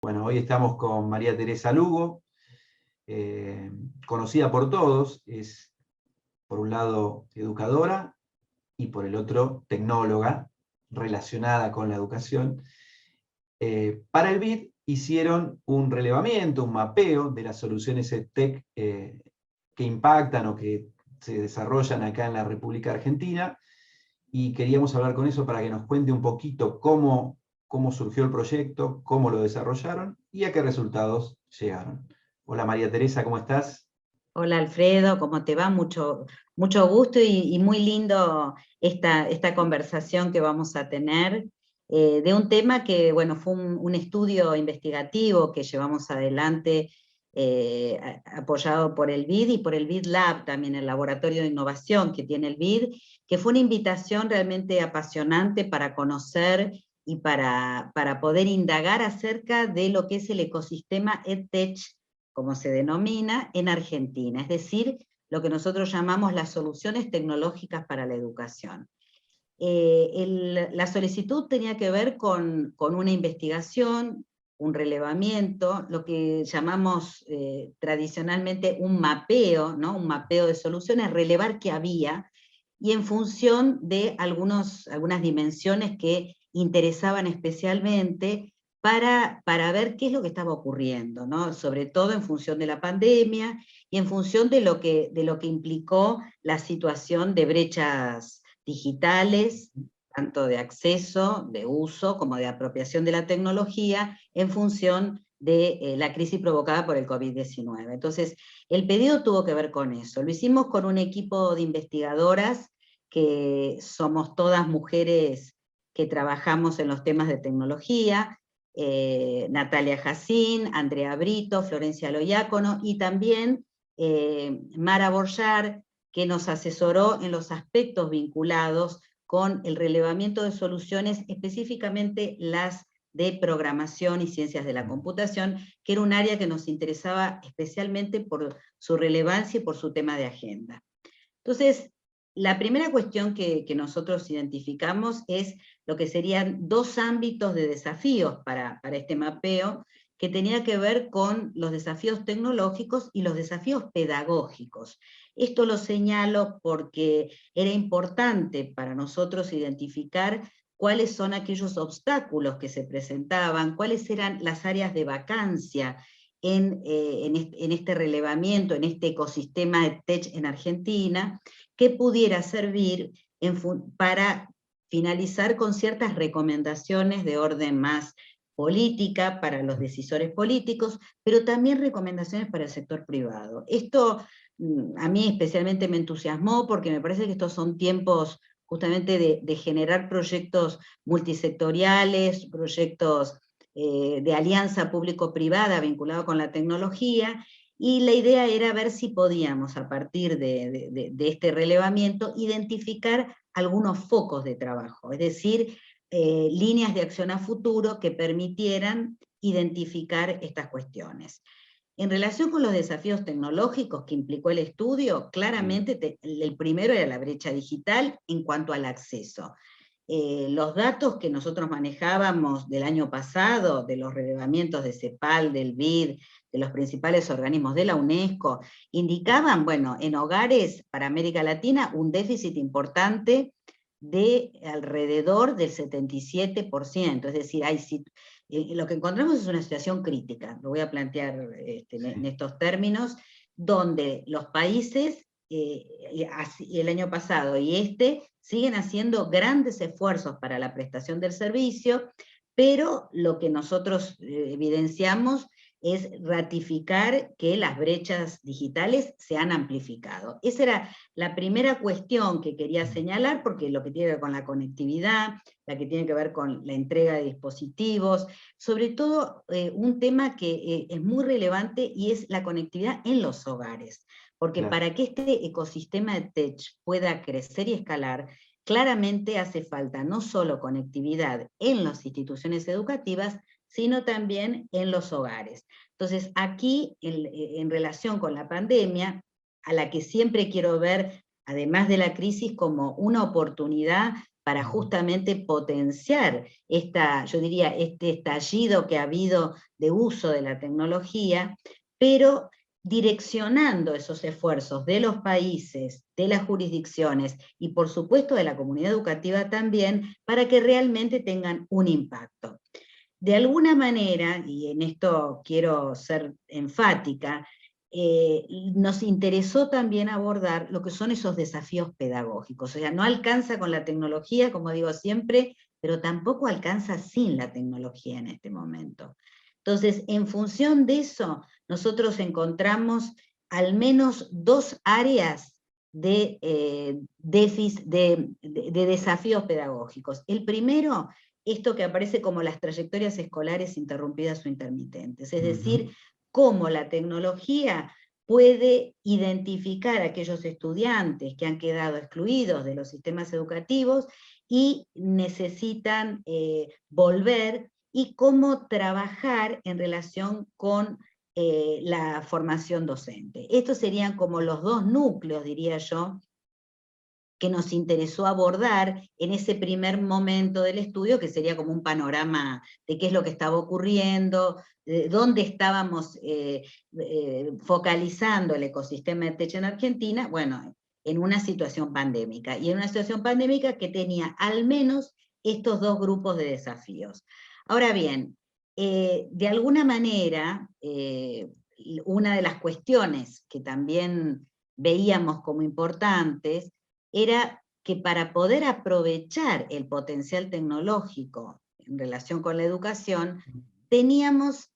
Bueno, hoy estamos con María Teresa Lugo, conocida por todos, es por un lado educadora y por el otro tecnóloga relacionada con la educación. Para el BID hicieron un relevamiento, un mapeo de las soluciones EdTech que impactan o que se desarrollan acá en la República Argentina, y queríamos hablar con eso para que nos cuente un poquito cómo surgió el proyecto, cómo lo desarrollaron y a qué resultados llegaron. Hola María Teresa, ¿cómo estás? Hola Alfredo, ¿cómo te va? Mucho gusto y muy lindo esta conversación que vamos a tener de un tema que, bueno, fue un estudio investigativo que llevamos adelante apoyado por el BID y por el BID Lab, también el laboratorio de innovación que tiene el BID, que fue una invitación realmente apasionante para conocer y para poder indagar acerca de lo que es el ecosistema EdTech, como se denomina, en Argentina, es decir, lo que nosotros llamamos las soluciones tecnológicas para la educación. La solicitud tenía que ver con una investigación, un relevamiento, lo que llamamos tradicionalmente un mapeo, ¿no? Un mapeo de soluciones, relevar qué había, y en función de algunas dimensiones que interesaban especialmente para ver qué es lo que estaba ocurriendo, ¿no? Sobre todo en función de la pandemia y en función de lo que implicó la situación de brechas digitales, tanto de acceso, de uso, como de apropiación de la tecnología, en función de la crisis provocada por el COVID-19. Entonces, el pedido tuvo que ver con eso. Lo hicimos con un equipo de investigadoras que somos todas mujeres que trabajamos en los temas de tecnología, Natalia Jacín, Andrea Brito, Florencia Loiácono, y también Mara Borjar, que nos asesoró en los aspectos vinculados con el relevamiento de soluciones, específicamente las de programación y ciencias de la computación, que era un área que nos interesaba especialmente por su relevancia y por su tema de agenda. Entonces, la primera cuestión que nosotros identificamos es lo que serían dos ámbitos de desafíos para este mapeo, que tenía que ver con los desafíos tecnológicos y los desafíos pedagógicos. Esto lo señalo porque era importante para nosotros identificar cuáles son aquellos obstáculos que se presentaban, cuáles eran las áreas de vacancia en este relevamiento, en este ecosistema de tech en Argentina, que pudiera servir para finalizar con ciertas recomendaciones de orden más política para los decisores políticos, pero también recomendaciones para el sector privado. Esto a mí especialmente me entusiasmó porque me parece que estos son tiempos justamente de generar proyectos multisectoriales, proyectos de alianza público-privada vinculado con la tecnología, y la idea era ver si podíamos, a partir de este relevamiento, identificar algunos focos de trabajo, es decir, líneas de acción a futuro que permitieran identificar estas cuestiones. En relación con los desafíos tecnológicos que implicó el estudio, claramente el primero era la brecha digital en cuanto al acceso. Los datos que nosotros manejábamos del año pasado, de los relevamientos de CEPAL, del BID, de los principales organismos de la UNESCO, indicaban, bueno, en hogares para América Latina un déficit importante de alrededor del 77%, es decir, lo que encontramos es una situación crítica, lo voy a plantear en estos términos, donde los países, el año pasado y siguen haciendo grandes esfuerzos para la prestación del servicio, pero lo que nosotros evidenciamos es ratificar que las brechas digitales se han amplificado. Esa era la primera cuestión que quería señalar, porque lo que tiene que ver con la conectividad, la que tiene que ver con la entrega de dispositivos, sobre todo un tema que es muy relevante y es la conectividad en los hogares. Porque Claro. para que este ecosistema de tech pueda crecer y escalar, claramente hace falta no solo conectividad en las instituciones educativas, sino también en los hogares. Entonces, aquí, en relación con la pandemia, a la que siempre quiero ver, además de la crisis, como una oportunidad para justamente potenciar yo diría, este estallido que ha habido de uso de la tecnología, pero direccionando esos esfuerzos de los países, de las jurisdicciones y por supuesto de la comunidad educativa también, para que realmente tengan un impacto. De alguna manera, y en esto quiero ser enfática, nos interesó también abordar lo que son esos desafíos pedagógicos. O sea, no alcanza con la tecnología, como digo siempre, pero tampoco alcanza sin la tecnología en este momento. Entonces, en función de eso, nosotros encontramos al menos 2 áreas de desafíos pedagógicos. El primero, esto que aparece como las trayectorias escolares interrumpidas o intermitentes, es decir, cómo la tecnología puede identificar a aquellos estudiantes que han quedado excluidos de los sistemas educativos y necesitan volver, y cómo trabajar en relación con la formación docente. Estos serían como los 2 núcleos, diría yo, que nos interesó abordar en ese primer momento del estudio, que sería como un panorama de qué es lo que estaba ocurriendo, de dónde estábamos focalizando el ecosistema de TECH en Argentina, bueno, en una situación pandémica, y en una situación pandémica que tenía al menos estos 2 grupos de desafíos. Ahora bien, de alguna manera, una de las cuestiones que también veíamos como importantes era que para poder aprovechar el potencial tecnológico en relación con la educación, teníamos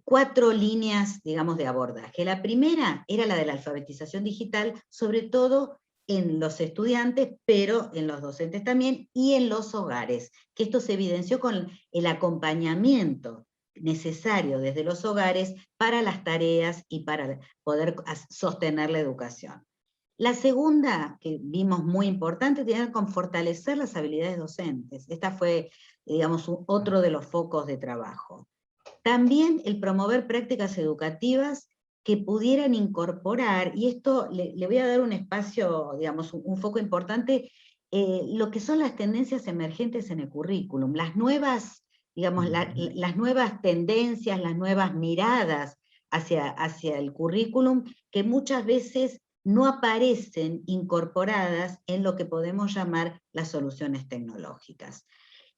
4 líneas, digamos, de abordaje. La primera era la de la alfabetización digital, sobre todo en los estudiantes, pero en los docentes también, y en los hogares, que esto se evidenció con el acompañamiento necesario desde los hogares para las tareas y para poder sostener la educación. La segunda, que vimos muy importante, tiene que ver con fortalecer las habilidades docentes. Esta fue, digamos, otro de los focos de trabajo. También el promover prácticas educativas que pudieran incorporar, y esto le voy a dar un espacio, digamos, un foco importante, lo que son las tendencias emergentes en el currículum, las nuevas, digamos, las nuevas tendencias, las nuevas miradas hacia el currículum, que muchas veces no aparecen incorporadas en lo que podemos llamar las soluciones tecnológicas.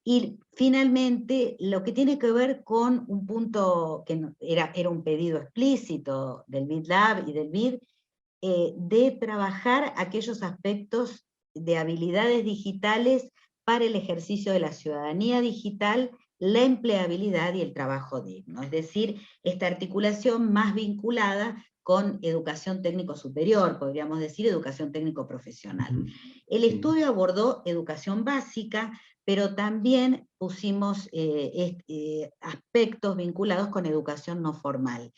Y finalmente, lo que tiene que ver con un punto que era un pedido explícito del BID Lab y del BID, de trabajar aquellos aspectos de habilidades digitales para el ejercicio de la ciudadanía digital, la empleabilidad y el trabajo digno. Es decir, esta articulación más vinculada con educación técnico superior, podríamos decir educación técnico profesional. El estudio abordó educación básica, pero también pusimos aspectos vinculados con educación no formal.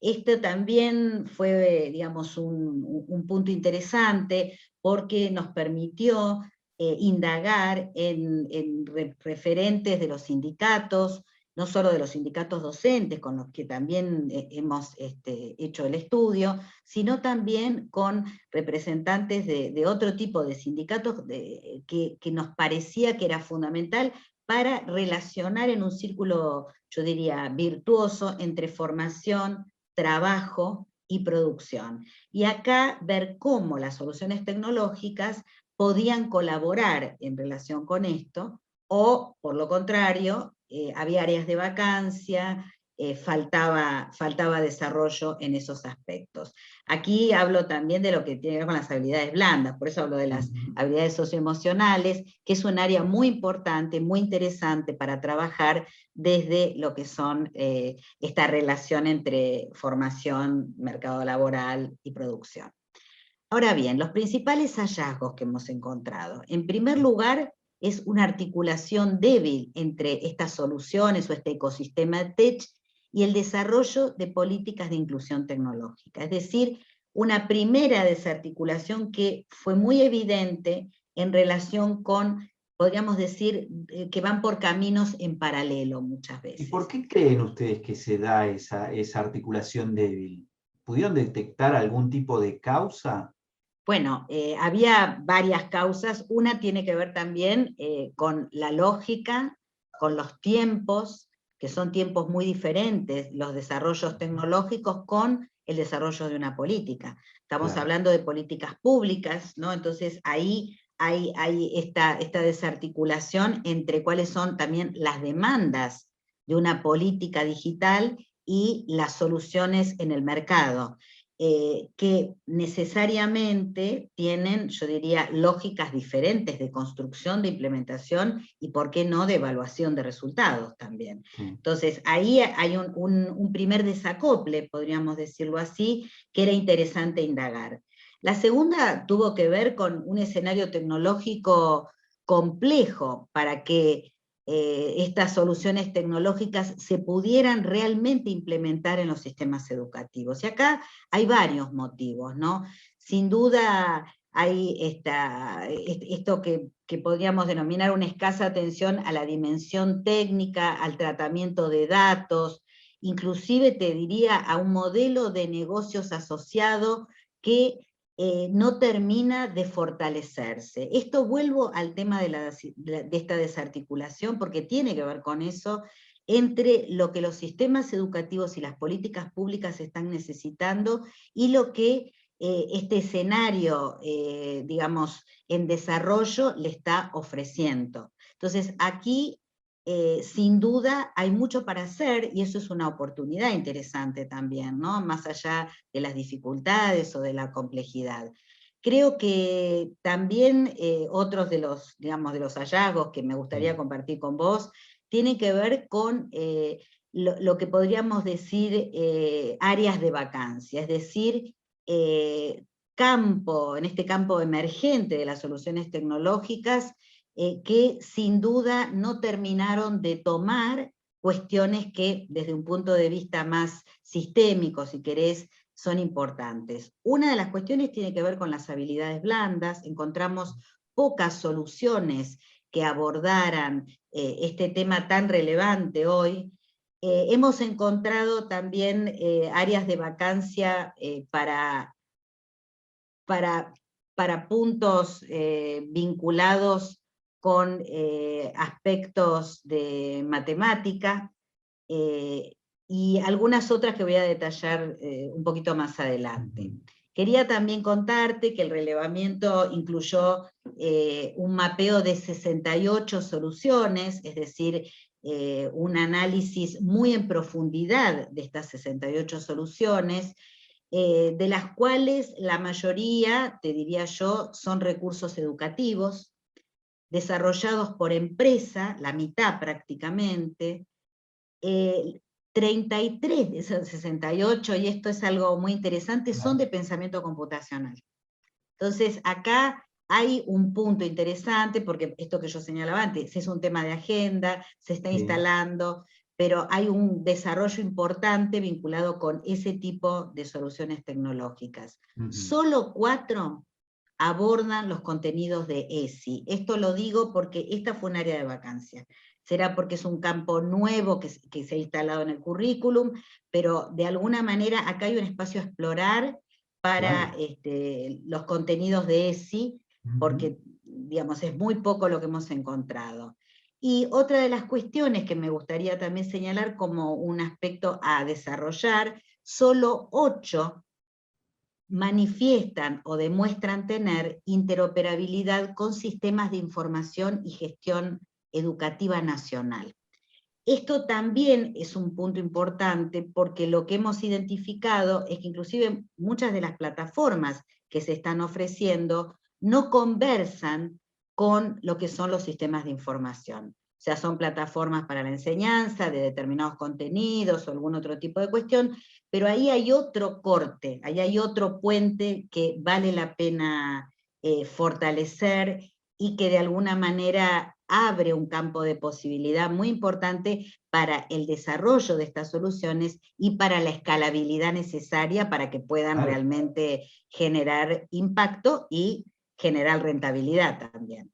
Esto también fue, digamos, un punto interesante porque nos permitió indagar en referentes de los sindicatos, no solo de los sindicatos docentes, con los que también hemos hecho el estudio, sino también con representantes de otro tipo de sindicatos que nos parecía que era fundamental para relacionar en un círculo, yo diría, virtuoso entre formación, trabajo y producción. Y acá ver cómo las soluciones tecnológicas podían colaborar en relación con esto, o por lo contrario, había áreas de vacancia, faltaba desarrollo en esos aspectos. Aquí hablo también de lo que tiene que ver con las habilidades blandas, por eso hablo de las habilidades socioemocionales, que es un área muy importante, muy interesante para trabajar desde lo que son esta relación entre formación, mercado laboral y producción. Ahora bien, los principales hallazgos que hemos encontrado. En primer lugar, es una articulación débil entre estas soluciones o este ecosistema TECH y el desarrollo de políticas de inclusión tecnológica. Es decir, una primera desarticulación que fue muy evidente en relación con, podríamos decir, que van por caminos en paralelo muchas veces. ¿Y por qué creen ustedes que se da esa articulación débil? ¿Pudieron detectar algún tipo de causa? Bueno, había varias causas. Una tiene que ver también con la lógica, con los tiempos, que son tiempos muy diferentes, los desarrollos tecnológicos con el desarrollo de una política. Estamos hablando de políticas públicas, ¿no? Entonces ahí hay esta desarticulación entre cuáles son también las demandas de una política digital y las soluciones en el mercado. Que necesariamente tienen, yo diría, lógicas diferentes de construcción, de implementación y, por qué no, de evaluación de resultados también. Entonces, ahí hay un primer desacople, podríamos decirlo así, que era interesante indagar. La segunda tuvo que ver con un escenario tecnológico complejo para que estas soluciones tecnológicas se pudieran realmente implementar en los sistemas educativos. Y acá hay varios motivos, ¿no? Sin duda hay esto que podríamos denominar una escasa atención a la dimensión técnica, al tratamiento de datos, inclusive te diría a un modelo de negocios asociado que no termina de fortalecerse. Esto vuelvo al tema de esta desarticulación, porque tiene que ver con eso, entre lo que los sistemas educativos y las políticas públicas están necesitando y lo que este escenario, digamos, en desarrollo le está ofreciendo. Entonces, aquí sin duda hay mucho para hacer, y eso es una oportunidad interesante también, ¿no? Más allá de las dificultades o de la complejidad. Creo que también otros de los, digamos, de los hallazgos que me gustaría compartir con vos, tienen que ver con lo que podríamos decir áreas de vacancia, es decir, en este campo emergente de las soluciones tecnológicas, que sin duda no terminaron de tomar cuestiones que desde un punto de vista más sistémico, si querés, son importantes. Una de las cuestiones tiene que ver con las habilidades blandas. Encontramos pocas soluciones que abordaran este tema tan relevante hoy. Hemos encontrado también áreas de vacancia para puntos vinculados con aspectos de matemática, y algunas otras que voy a detallar un poquito más adelante. Quería también contarte que el relevamiento incluyó un mapeo de 68 soluciones, es decir, un análisis muy en profundidad de estas 68 soluciones, de las cuales la mayoría, te diría yo, son recursos educativos, desarrollados por empresa, la mitad prácticamente, 33 de esos 68, y esto es algo muy interesante, son de pensamiento computacional. Entonces, acá hay un punto interesante, porque esto que yo señalaba antes, es un tema de agenda, se está instalando, pero hay un desarrollo importante vinculado con ese tipo de soluciones tecnológicas. Solo 4 abordan los contenidos de ESI. Esto lo digo porque esta fue un área de vacancia. Será porque es un campo nuevo que se ha instalado en el currículum, pero de alguna manera acá hay un espacio a explorar para los contenidos de ESI, porque digamos, es muy poco lo que hemos encontrado. Y otra de las cuestiones que me gustaría también señalar como un aspecto a desarrollar, solo 8 manifiestan o demuestran tener interoperabilidad con sistemas de información y gestión educativa nacional. Esto también es un punto importante, porque lo que hemos identificado es que inclusive muchas de las plataformas que se están ofreciendo no conversan con lo que son los sistemas de información. O sea, son plataformas para la enseñanza de determinados contenidos o algún otro tipo de cuestión, pero ahí hay otro corte, ahí hay otro puente que vale la pena fortalecer, y que de alguna manera abre un campo de posibilidad muy importante para el desarrollo de estas soluciones y para la escalabilidad necesaria para que puedan realmente generar impacto y generar rentabilidad también.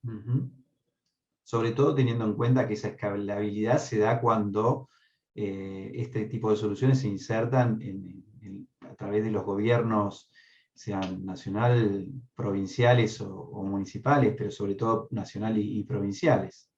Sobre todo teniendo en cuenta que esa escalabilidad se da cuando este tipo de soluciones se insertan a través de los gobiernos sean nacional, provinciales o municipales, pero sobre todo nacional y provinciales.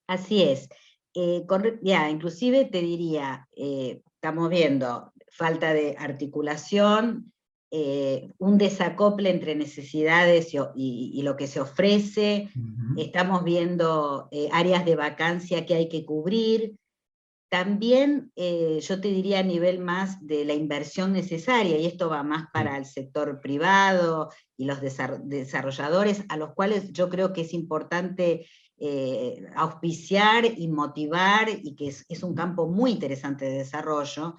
Así es. Inclusive te diría, estamos viendo falta de articulación, un desacople entre necesidades y lo que se ofrece, estamos viendo áreas de vacancia que hay que cubrir. También yo te diría a nivel más de la inversión necesaria, y esto va más para el sector privado y los desarrolladores, a los cuales yo creo que es importante auspiciar y motivar, y que es un campo muy interesante de desarrollo.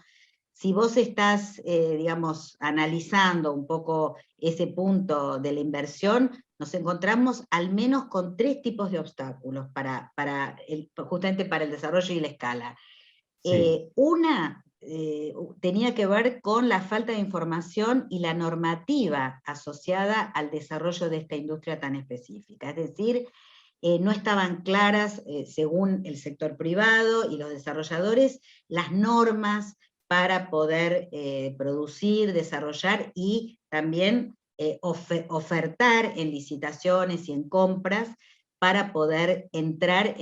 Si vos estás, digamos, analizando un poco ese punto de la inversión, nos encontramos al menos con 3 tipos de obstáculos justamente para el desarrollo y la escala. Sí. Una tenía que ver con la falta de información y la normativa asociada al desarrollo de esta industria tan específica. Es decir, no estaban claras, según el sector privado y los desarrolladores, las normas para poder producir, desarrollar y también ofertar en licitaciones y en compras para poder entrar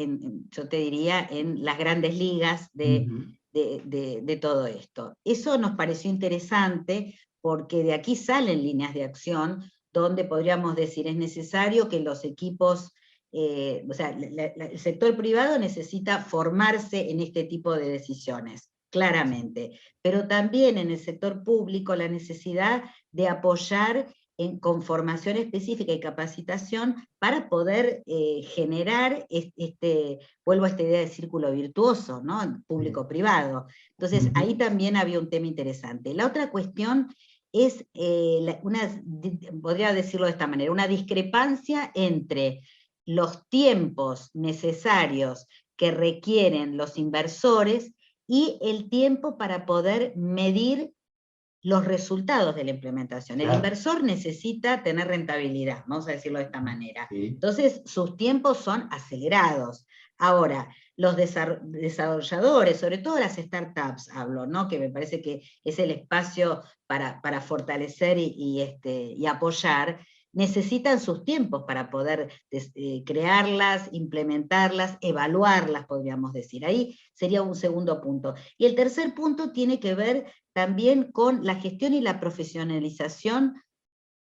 yo te diría, en las grandes ligas de todo esto. Eso nos pareció interesante porque de aquí salen líneas de acción donde podríamos decir es necesario que los equipos, o sea, el sector privado necesita formarse en este tipo de decisiones, claramente, pero también en el sector público la necesidad de apoyar con formación específica y capacitación para poder generar vuelvo a esta idea de círculo virtuoso, ¿no? Público-privado. Entonces, ahí también había un tema interesante. La otra cuestión es, podría decirlo de esta manera, una discrepancia entre los tiempos necesarios que requieren los inversores y el tiempo para poder medir los resultados de la implementación. Claro. El inversor necesita tener rentabilidad, vamos a decirlo de esta manera. Sí. Entonces, sus tiempos son acelerados. Ahora, los desarrolladores, sobre todo las startups, hablo, ¿no? Que me parece que es el espacio para fortalecer y apoyar, necesitan sus tiempos para poder crearlas, implementarlas, evaluarlas, podríamos decir. Ahí sería un segundo punto. Y el tercer punto tiene que ver también con la gestión y la profesionalización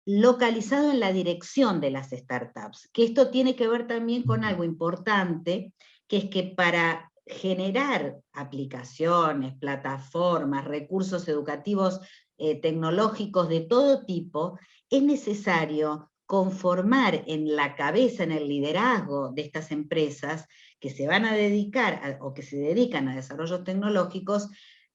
localizado en la dirección de las startups, que esto tiene que ver también con algo importante, que es que para generar aplicaciones, plataformas, recursos educativos, tecnológicos de todo tipo, es necesario conformar en la cabeza, en el liderazgo de estas empresas que se van a dedicar o que se dedican a desarrollos tecnológicos,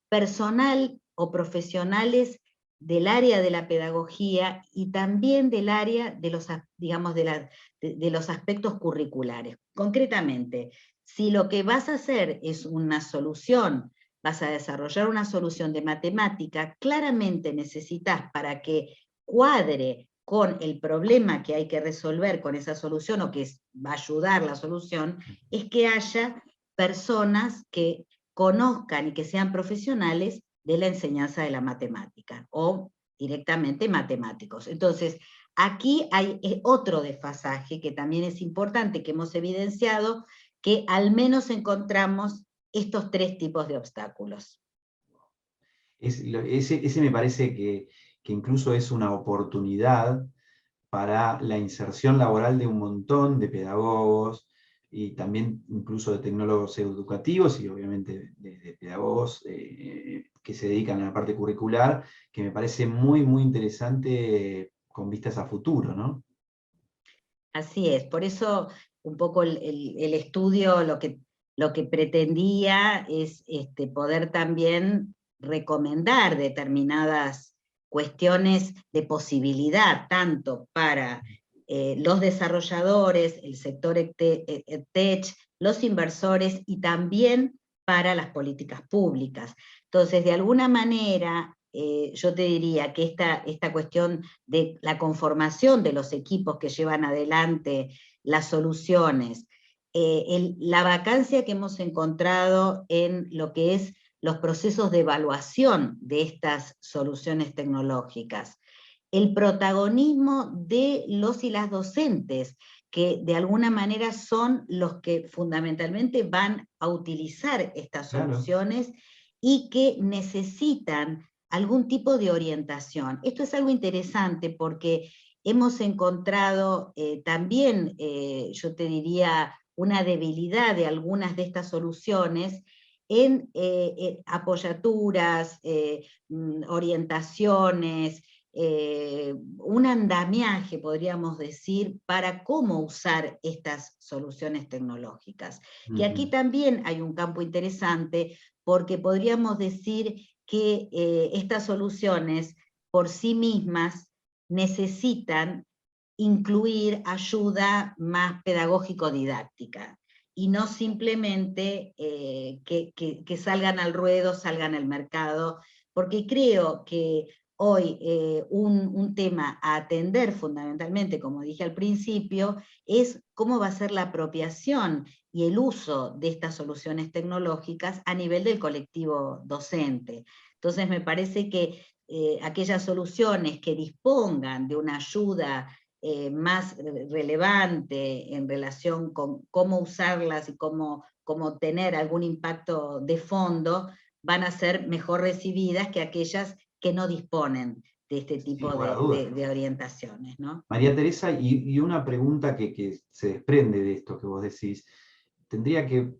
personal o profesionales del área de la pedagogía y también del área de los, digamos, de los aspectos curriculares. Concretamente, si lo que vas a hacer es una solución, vas a desarrollar una solución de matemática, claramente necesitas, para que cuadre con el problema que hay que resolver con esa solución, o que va a ayudar la solución, es que haya personas que conozcan y que sean profesionales de la enseñanza de la matemática, o directamente matemáticos. Entonces, aquí hay otro desfasaje que también es importante, que hemos evidenciado, que al menos encontramos estos 3 tipos de obstáculos. Ese me parece que incluso es una oportunidad para la inserción laboral de un montón de pedagogos, y también incluso de tecnólogos educativos y obviamente de pedagogos que se dedican a la parte curricular, que me parece muy, muy interesante con vistas a futuro, ¿no? Así es, por eso un poco el estudio lo que pretendía es poder también recomendar determinadas cuestiones de posibilidad, tanto para los desarrolladores, el sector EdTech, los inversores, y también para las políticas públicas. Entonces, de alguna manera, yo te diría que esta cuestión de la conformación de los equipos que llevan adelante las soluciones, la vacancia que hemos encontrado en lo que es los procesos de evaluación de estas soluciones tecnológicas, el protagonismo de los y las docentes, que de alguna manera son los que fundamentalmente van a utilizar estas Claro. soluciones y que necesitan algún tipo de orientación. Esto es algo interesante porque hemos encontrado también, yo te diría, una debilidad de algunas de estas soluciones en apoyaturas, orientaciones, un andamiaje, podríamos decir, para cómo usar estas soluciones tecnológicas. Que aquí también hay un campo interesante, porque podríamos decir que estas soluciones por sí mismas necesitan incluir ayuda más pedagógico-didáctica, y no simplemente que salgan al ruedo, salgan al mercado, porque creo que hoy un tema a atender fundamentalmente, como dije al principio, es cómo va a ser la apropiación y el uso de estas soluciones tecnológicas a nivel del colectivo docente. Entonces me parece que aquellas soluciones que dispongan de una ayuda más relevante en relación con cómo usarlas y cómo tener algún impacto de fondo, van a ser mejor recibidas que aquellas que no disponen de este tipo de orientaciones, ¿no? María Teresa, y una pregunta que se desprende de esto que vos decís, tendría que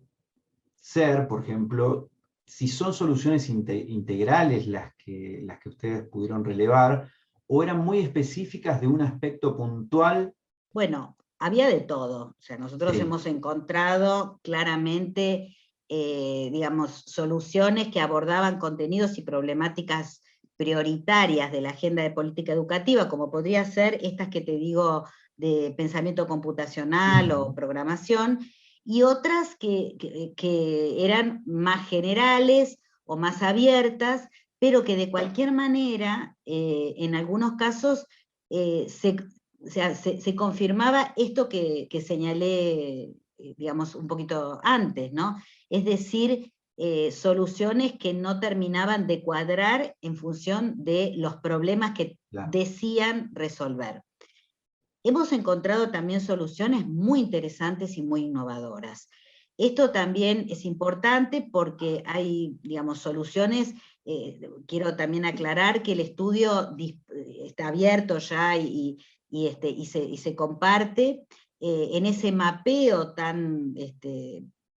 ser, por ejemplo, si son soluciones integrales las que ustedes pudieron relevar, o eran muy específicas de un aspecto puntual. Bueno, había de todo. O sea, nosotros hemos encontrado claramente, digamos, soluciones que abordaban contenidos y problemáticas prioritarias de la agenda de política educativa, como podría ser estas que te digo de pensamiento computacional o programación, y otras que eran más generales o más abiertas, pero que de cualquier manera, en algunos casos, o sea, se confirmaba esto que señalé, digamos, un poquito antes, ¿no? Es decir, soluciones que no terminaban de cuadrar en función de los problemas que decían resolver. Hemos encontrado también soluciones muy interesantes y muy innovadoras. Esto también es importante porque hay, digamos, soluciones. Quiero también aclarar que el estudio está abierto ya y se comparte en ese mapeo tan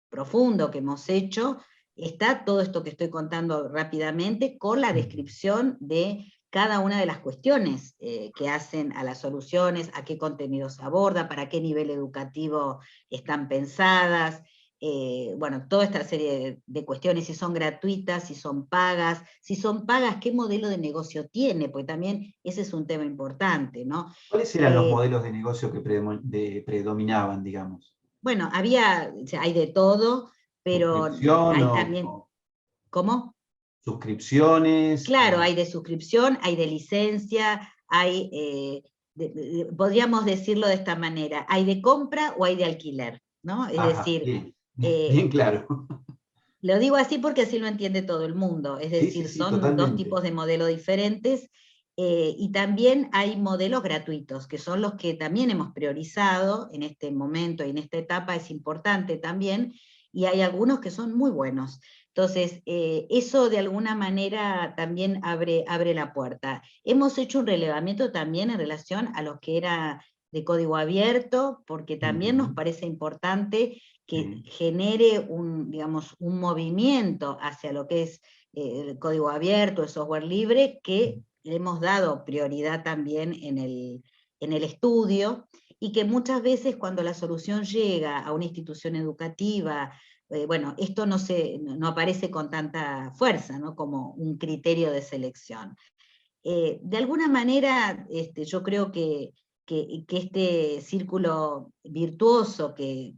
profundo que hemos hecho. Está todo esto que estoy contando rápidamente con la descripción de cada una de las cuestiones que hacen a las soluciones, a qué contenidos aborda, para qué nivel educativo están pensadas, bueno, toda esta serie de cuestiones, si son gratuitas, si son pagas, qué modelo de negocio tiene, porque también ese es un tema importante, ¿no? ¿Cuáles eran los modelos de negocio que predominaban, digamos? Bueno, hay de todo, pero hay también... ¿Cómo? Suscripciones. Claro, hay de suscripción, hay de licencia, hay, podríamos decirlo de esta manera, hay de compra o hay de alquiler, ¿no? Es decir... Bien claro. Lo digo así porque así lo entiende todo el mundo, es decir, son totalmente. dos tipos de modelos diferentes, y también hay modelos gratuitos, que son los que también hemos priorizado en este momento y en esta etapa, es importante también, y hay algunos que son muy buenos. Entonces, eso de alguna manera también abre la puerta. Hemos hecho un relevamiento también en relación a los que era de código abierto, porque también nos parece importante que genere digamos, un movimiento hacia lo que es el código abierto, el software libre, que le hemos dado prioridad también en el estudio, y que muchas veces cuando la solución llega a una institución educativa, bueno, esto no aparece con tanta fuerza, ¿no? Como un criterio de selección. De alguna manera, yo creo que este círculo virtuoso que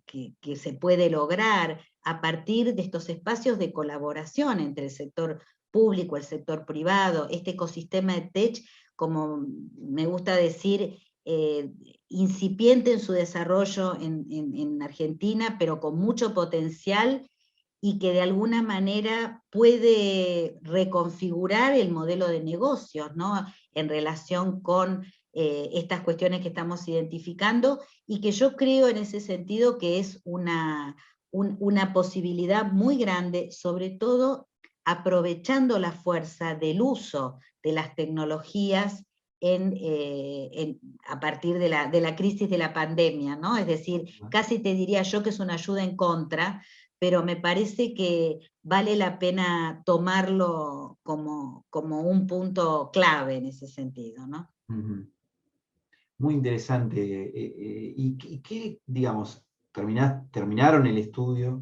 se puede lograr a partir de estos espacios de colaboración entre el sector público, el sector privado, este ecosistema de TEC, como me gusta decir, incipiente en su desarrollo en Argentina, pero con mucho potencial, y que de alguna manera puede reconfigurar el modelo de negocios, ¿no? En relación con estas cuestiones que estamos identificando, y que yo creo en ese sentido que es una posibilidad muy grande, sobre todo aprovechando la fuerza del uso de las tecnologías a partir de la crisis de la pandemia, ¿no? Es decir, casi te diría yo que es una ayuda en contra, pero me parece que vale la pena tomarlo como un punto clave en ese sentido, ¿no? Ujú. Muy interesante. ¿Y qué, digamos, terminaron el estudio?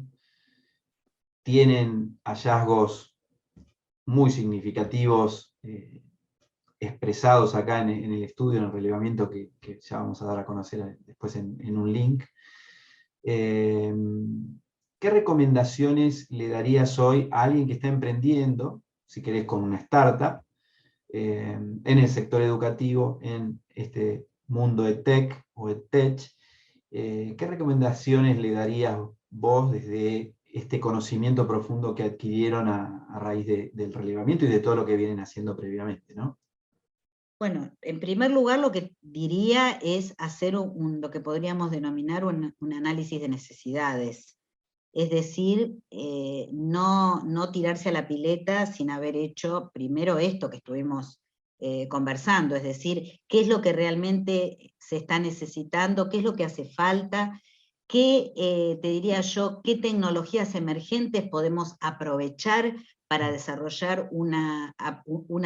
¿Tienen hallazgos muy significativos expresados acá en el estudio, en el relevamiento que ya vamos a dar a conocer después en un link? ¿Qué recomendaciones le darías hoy a alguien que está emprendiendo, si querés con una startup, en el sector educativo, en este mundo de tech o de tech? ¿Qué recomendaciones le darías vos desde este conocimiento profundo que adquirieron a raíz del relevamiento y de todo lo que vienen haciendo previamente, ¿no? Bueno, en primer lugar lo que diría es hacer lo que podríamos denominar un análisis de necesidades. Es decir, no tirarse a la pileta sin haber hecho primero esto que estuvimos conversando, es decir, qué es lo que realmente se está necesitando, qué es lo que hace falta, te diría yo, qué tecnologías emergentes podemos aprovechar para desarrollar una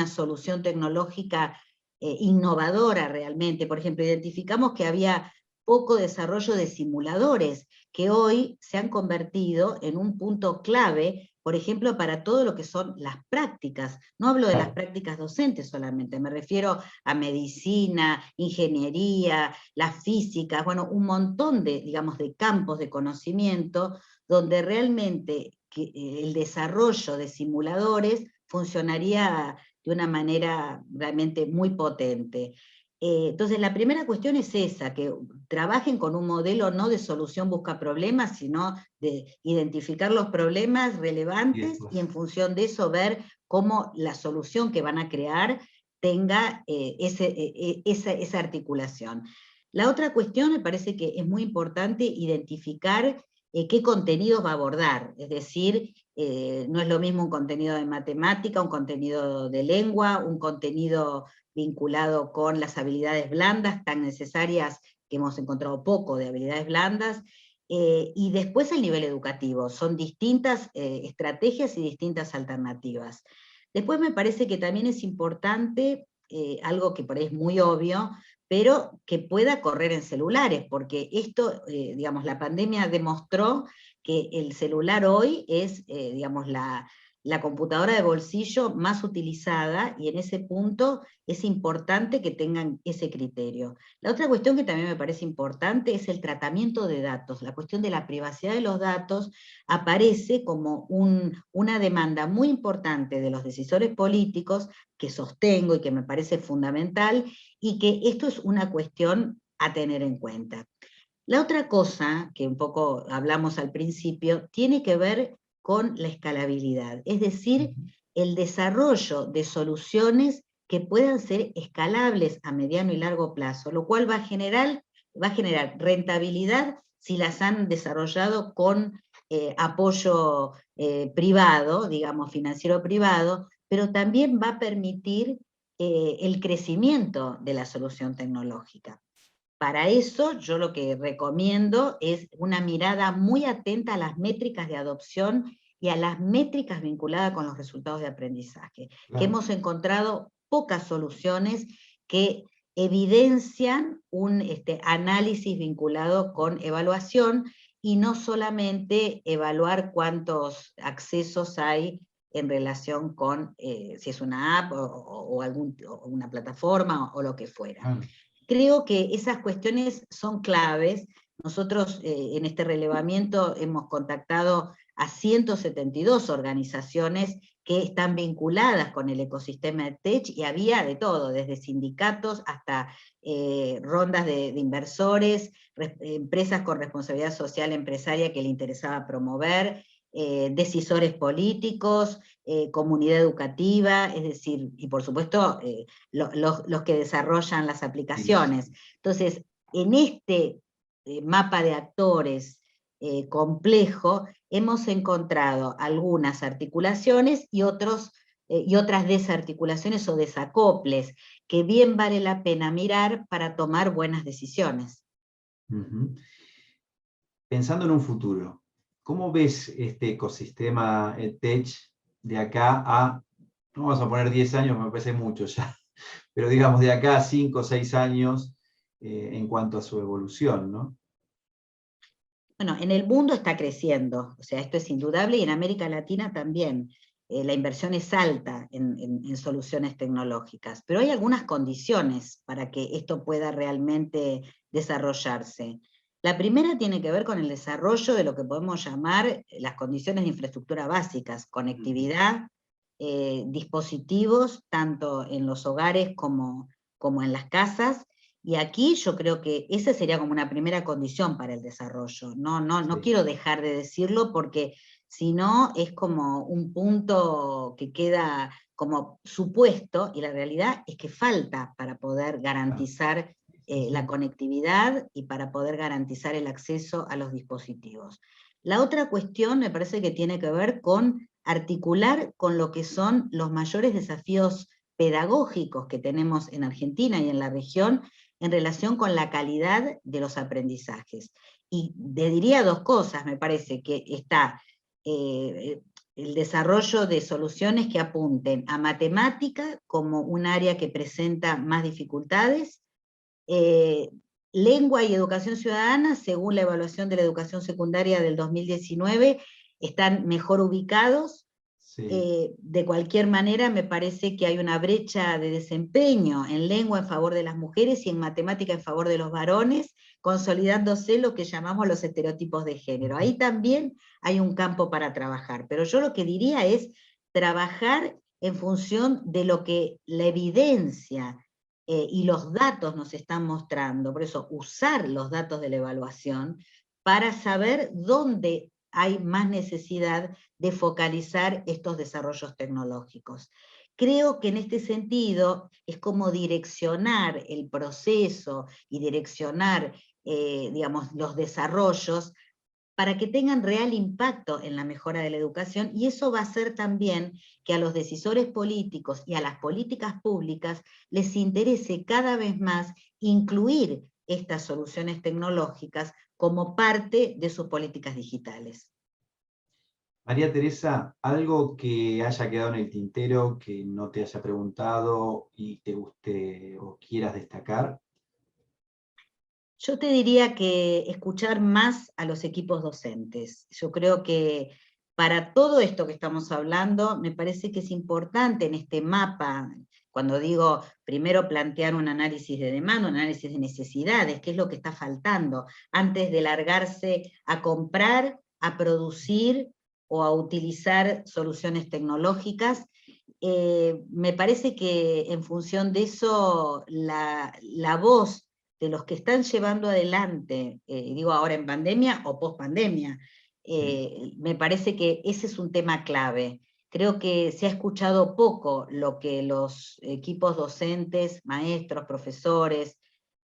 solución tecnológica innovadora realmente. Por ejemplo, identificamos que había poco desarrollo de simuladores, que hoy se han convertido en un punto clave, por ejemplo, para todo lo que son las prácticas. No hablo de las prácticas docentes solamente, me refiero a medicina, ingeniería, las físicas, bueno, un montón de, digamos, de campos de conocimiento donde realmente el desarrollo de simuladores funcionaría de una manera realmente muy potente. Entonces, la primera cuestión es esa, que trabajen con un modelo no de solución busca problemas, sino de identificar los problemas relevantes y en función de eso ver cómo la solución que van a crear tenga esa articulación. La otra cuestión me parece que es muy importante identificar qué contenidos va a abordar, es decir, no es lo mismo un contenido de matemática, un contenido de lengua, un contenido vinculado con las habilidades blandas tan necesarias, que hemos encontrado poco de habilidades blandas, y después el nivel educativo. Son distintas estrategias y distintas alternativas. Después me parece que también es importante, algo que por ahí es muy obvio, pero que pueda correr en celulares, porque esto, digamos, la pandemia demostró que el celular hoy es, digamos, la computadora de bolsillo más utilizada, y en ese punto es importante que tengan ese criterio. La otra cuestión que también me parece importante es el tratamiento de datos. La cuestión de la privacidad de los datos aparece como una demanda muy importante de los decisores políticos, que sostengo y que me parece fundamental, y que esto es una cuestión a tener en cuenta. La otra cosa, que un poco hablamos al principio, tiene que ver con la escalabilidad, es decir, el desarrollo de soluciones que puedan ser escalables a mediano y largo plazo, lo cual va a generar rentabilidad si las han desarrollado con apoyo privado, digamos, financiero privado, pero también va a permitir el crecimiento de la solución tecnológica. Para eso yo lo que recomiendo es una mirada muy atenta a las métricas de adopción y a las métricas vinculadas con los resultados de aprendizaje, que hemos encontrado pocas soluciones que evidencian un análisis vinculado con evaluación, y no solamente evaluar cuántos accesos hay en relación con si es una app o una plataforma o lo que fuera. Creo que esas cuestiones son claves. Nosotros en este relevamiento hemos contactado a 172 organizaciones que están vinculadas con el ecosistema de Tech, y había de todo, desde sindicatos hasta rondas de inversores, empresas con responsabilidad social empresaria que le interesaba promover, decisores políticos, comunidad educativa, es decir, y por supuesto los que desarrollan las aplicaciones. Entonces, en este mapa de actores complejo, hemos encontrado algunas articulaciones y otras desarticulaciones o desacoples, que bien vale la pena mirar para tomar buenas decisiones. Pensando en un futuro, ¿cómo ves este ecosistema EdTech de acá a, no vamos a poner 10 años, me parece mucho ya, pero digamos de acá a 5 o 6 años en cuanto a su evolución, ¿no? Bueno, en el mundo está creciendo, o sea, esto es indudable, y en América Latina también. La inversión es alta en soluciones tecnológicas, pero hay algunas condiciones para que esto pueda realmente desarrollarse. La primera tiene que ver con el desarrollo de lo que podemos llamar las condiciones de infraestructura básicas, conectividad, dispositivos, tanto en los hogares como en las casas, y aquí yo creo que esa sería como una primera condición para el desarrollo. No quiero dejar de decirlo, porque si no es como un punto que queda como supuesto, y la realidad es que falta para poder garantizar la conectividad y para poder garantizar el acceso a los dispositivos. La otra cuestión me parece que tiene que ver con articular con lo que son los mayores desafíos pedagógicos que tenemos en Argentina y en la región, en relación con la calidad de los aprendizajes. Y te diría dos cosas, me parece, que está el desarrollo de soluciones que apunten a matemática como un área que presenta más dificultades, lengua y educación ciudadana, según la evaluación de la educación secundaria del 2019, están mejor ubicados. Sí. De cualquier manera, me parece que hay una brecha de desempeño en lengua en favor de las mujeres y en matemática en favor de los varones, consolidándose lo que llamamos los estereotipos de género. Ahí también hay un campo para trabajar, pero yo lo que diría es trabajar en función de lo que la evidencia y los datos nos están mostrando, por eso usar los datos de la evaluación para saber dónde hay más necesidad de focalizar estos desarrollos tecnológicos. Creo que en este sentido es como direccionar el proceso y direccionar digamos, los desarrollos para que tengan real impacto en la mejora de la educación, y eso va a hacer también que a los decisores políticos y a las políticas públicas les interese cada vez más incluir estas soluciones tecnológicas como parte de sus políticas digitales. María Teresa, algo que haya quedado en el tintero, que no te haya preguntado y te guste o quieras destacar. Yo te diría que escuchar más a los equipos docentes. Yo creo que para todo esto que estamos hablando, me parece que es importante en este mapa, cuando digo primero plantear un análisis de demanda, un análisis de necesidades, qué es lo que está faltando, antes de largarse a comprar, a producir o a utilizar soluciones tecnológicas. Me parece que en función de eso, la voz de los que están llevando adelante, digo ahora en pandemia o post pandemia, me parece que ese es un tema clave. Creo que se ha escuchado poco lo que los equipos docentes, maestros, profesores,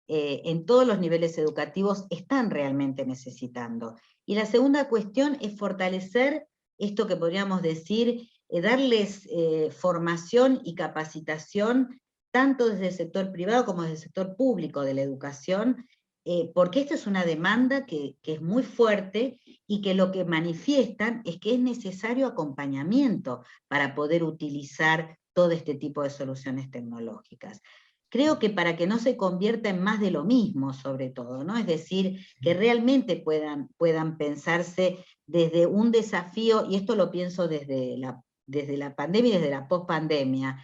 en todos los niveles educativos están realmente necesitando. Y la segunda cuestión es fortalecer esto que podríamos decir, darles formación y capacitación tanto desde el sector privado como desde el sector público de la educación, porque esta es una demanda que es muy fuerte y que lo que manifiestan es que es necesario acompañamiento para poder utilizar todo este tipo de soluciones tecnológicas. Creo que para que no se convierta en más de lo mismo, sobre todo, ¿no? Es decir, que realmente puedan pensarse desde un desafío, y esto lo pienso desde la pandemia y desde la pospandemia,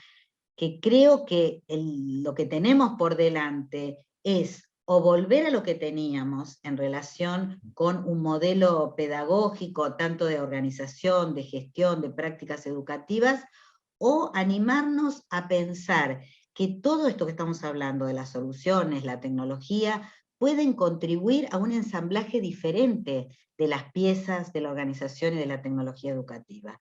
que creo que lo que tenemos por delante es o volver a lo que teníamos en relación con un modelo pedagógico, tanto de organización, de gestión, de prácticas educativas, o animarnos a pensar que todo esto que estamos hablando de las soluciones, la tecnología, pueden contribuir a un ensamblaje diferente de las piezas de la organización y de la tecnología educativa.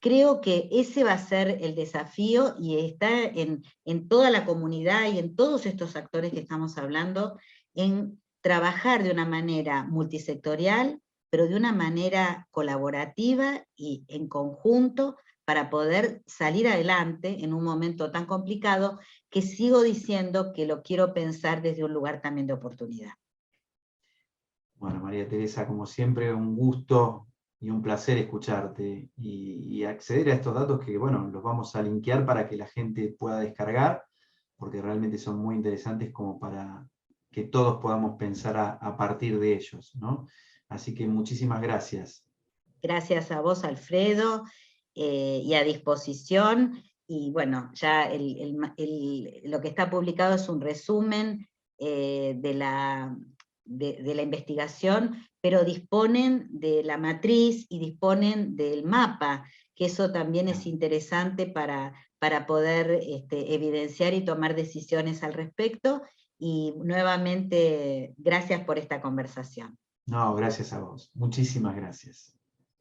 Creo que ese va a ser el desafío y está en toda la comunidad y en todos estos actores que estamos hablando, en trabajar de una manera multisectorial, pero de una manera colaborativa y en conjunto para poder salir adelante en un momento tan complicado, que sigo diciendo que lo quiero pensar desde un lugar también de oportunidad. Bueno, María Teresa, como siempre, un gusto y un placer escucharte y acceder a estos datos que, bueno, los vamos a linkear para que la gente pueda descargar, porque realmente son muy interesantes como para que todos podamos pensar a partir de ellos, ¿no? Así que muchísimas gracias. Gracias a vos, Alfredo, y a disposición. Y bueno, ya lo que está publicado es un resumen de la investigación, pero disponen de la matriz y disponen del mapa, que eso también es interesante para poder evidenciar y tomar decisiones al respecto. Y nuevamente, gracias por esta conversación. No, gracias a vos. Muchísimas gracias.